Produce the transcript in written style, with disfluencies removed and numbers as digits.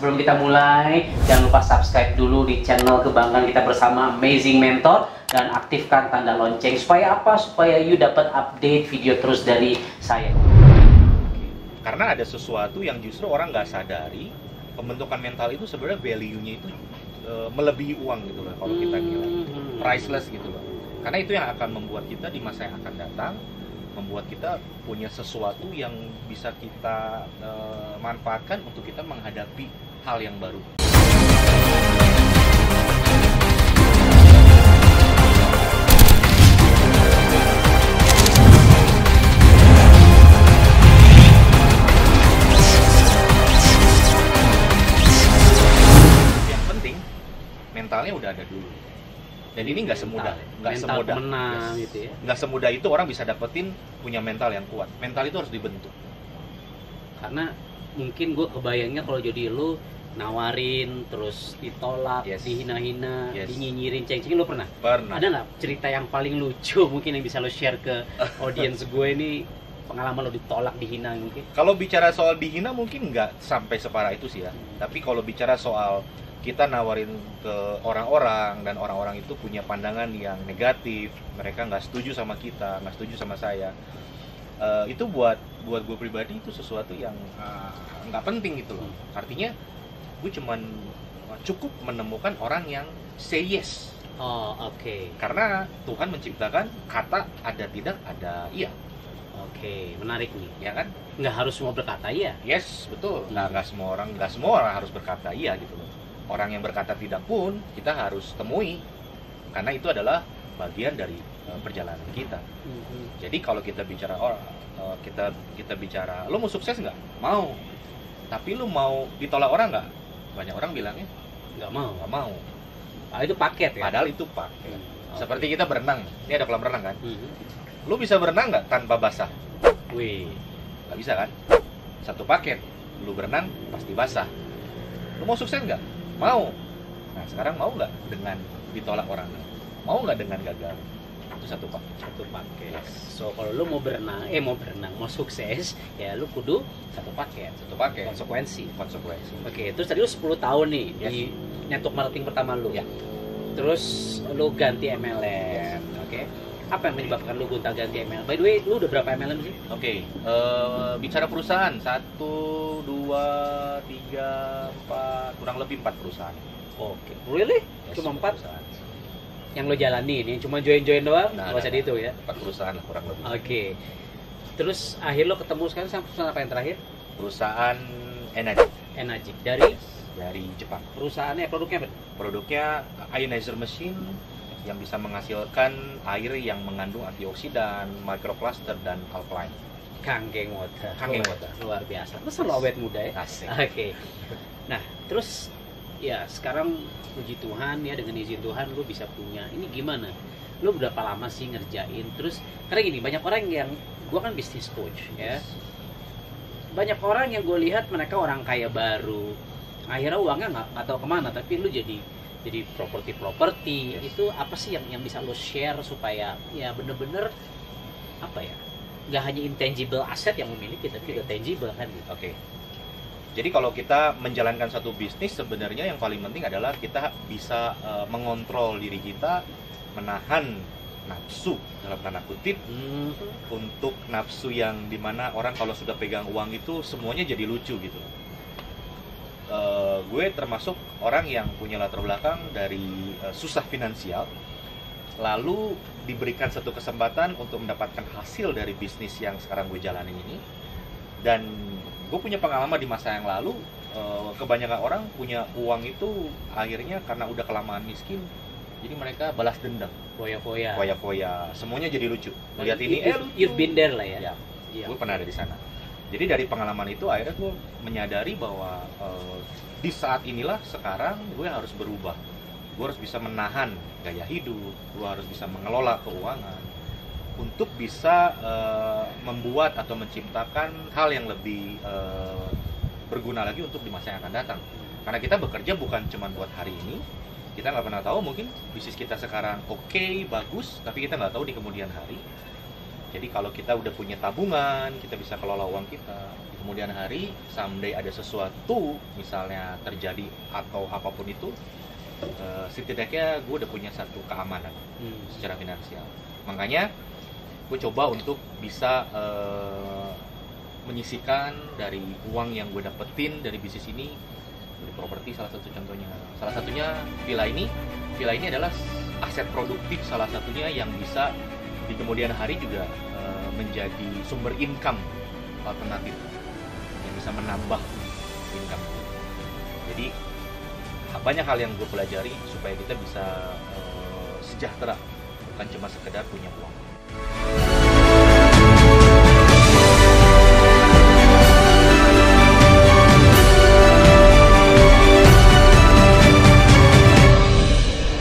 sebelum kita mulai, jangan lupa subscribe dulu di channel Kebanggaan Kita Bersama Amazing Mentor dan aktifkan tanda lonceng supaya apa? Supaya you dapat update video terus dari saya. Karena ada sesuatu yang justru orang nggak sadari, pembentukan mental itu sebenarnya value-nya itu melebihi uang gitu loh kalau kita bilang, priceless gitu loh. Karena itu yang akan membuat kita di masa yang akan datang, membuat kita punya sesuatu yang bisa kita manfaatkan untuk kita menghadapi hal yang baru. Yang penting mentalnya udah ada dulu. Dan ini nggak semudah, menang, gitu ya. Nggak semudah itu orang bisa dapetin punya mental yang kuat. Mental itu harus dibentuk. Karena mungkin gue kebayangnya kalau jadi lu nawarin, terus ditolak, dihina-hina, dinyinyirin, ceng-cengin, lu pernah? Pernah. Ada nggak cerita yang paling lucu mungkin yang bisa lo share ke audiens gue ini, pengalaman lo ditolak, dihina mungkin? Kalau bicara soal dihina mungkin nggak sampai separah itu sih ya. Tapi kalau bicara soal kita nawarin ke orang-orang dan orang-orang itu punya pandangan yang negatif, mereka nggak setuju sama kita, nggak setuju sama saya, itu buat gue pribadi itu sesuatu yang nggak penting gitu loh. Artinya gue cuman cukup menemukan orang yang say yes. Oh, oke. Karena Tuhan menciptakan kata ada tidak ada iya. Oke, menarik nih. Ya kan? Nggak harus semua berkata iya. Yes, betul. Nggak semua orang harus berkata iya gitu loh. Orang yang berkata tidak pun kita harus temui, karena itu adalah bagian dari perjalanan kita. Jadi kalau kita bicara kita bicara, lo mau sukses nggak? Mau. Tapi lo mau ditolak orang nggak? Banyak orang bilangnya nggak mau. Nggak mau. Itu paket ya? Padahal itu paket. Seperti kita berenang. Ini ada kolam renang kan? Lo bisa berenang nggak tanpa basah? Wih, nggak bisa kan? Satu paket. Lo berenang pasti basah. Lo mau sukses nggak? Mau. Nah sekarang mau nggak dengan ditolak orang? Mau nggak dengan gagal? Itu satu paket. So kalau lu mau berenang, mau sukses, ya lu kudu satu paket. Konsekuensi. Oke, terus tadi lu 10 tahun nih di network marketing pertama lu. Ya. Terus lu ganti MLM. Oke. Apa yang menyebabkan lu gonta ganti MLM? By the way, lu udah berapa MLM sih? Oke, bicara perusahaan 1, 2, 3, 4, kurang lebih 4 perusahaan. Oke, really? Cuma 4? Perusahaan. Yang lo jalanin, yang cuma join doang? Nggak usah dihitung ya? 4 perusahaan lah kurang lebih. Oke. Terus akhir lo ketemu sekarang sama perusahaan apa yang terakhir? Perusahaan Enagic. Dari Jepang. Perusahaannya, produknya apa? Produknya ionizer machine yang bisa menghasilkan air yang mengandung antioksidan, microcluster, dan alkaline. Kangen water. Luar biasa. Terus lo awet muda ya? Asik. Oke. Nah, terus ya sekarang puji Tuhan ya, dengan izin Tuhan lo bisa punya. Ini gimana? Lo berapa lama sih ngerjain? Terus karena gini, banyak orang yang, gue kan bisnis coach ya. Banyak orang yang gue lihat mereka orang kaya baru. Akhirnya uangnya nggak tahu kemana, tapi lo jadi properti itu apa sih yang bisa lo share supaya ya bener-bener apa ya, nggak hanya intangible aset yang memiliki tapi juga tangible kan gitu. Oke. Jadi kalau kita menjalankan satu bisnis, sebenarnya yang paling penting adalah kita bisa mengontrol diri kita, menahan nafsu dalam tanda kutip, untuk nafsu yang dimana orang kalau sudah pegang uang itu semuanya jadi lucu gitu. Gue termasuk orang yang punya latar belakang dari susah finansial, lalu diberikan satu kesempatan untuk mendapatkan hasil dari bisnis yang sekarang gue jalanin ini. Dan gue punya pengalaman di masa yang lalu, kebanyakan orang punya uang itu akhirnya karena udah kelamaan miskin, jadi mereka balas dendam, foya-foya, semuanya jadi lucu. Lihat ini, you've been there lah ya. Gue pernah ada di sana. Jadi dari pengalaman itu akhirnya gue menyadari bahwa di saat inilah sekarang gue harus berubah. Gue harus bisa menahan gaya hidup, gue harus bisa mengelola keuangan untuk bisa membuat atau menciptakan hal yang lebih berguna lagi untuk di masa yang akan datang. Karena kita bekerja bukan cuma buat hari ini, kita nggak pernah tahu, mungkin bisnis kita sekarang oke, bagus, tapi kita nggak tahu di kemudian hari Jadi kalau kita udah punya tabungan, kita bisa kelola uang kita. Di kemudian hari, someday ada sesuatu misalnya terjadi atau apapun itu, setidaknya gue udah punya satu keamanan secara finansial. Makanya gue coba untuk bisa menyisihkan dari uang yang gue dapetin dari bisnis ini, dari properti salah satu contohnya. Salah satunya villa ini. Villa ini adalah aset produktif salah satunya yang bisa di kemudian hari juga menjadi sumber income alternatif yang bisa menambah income. Jadi banyak hal yang gue pelajari supaya kita bisa sejahtera, bukan cuma sekedar punya uang.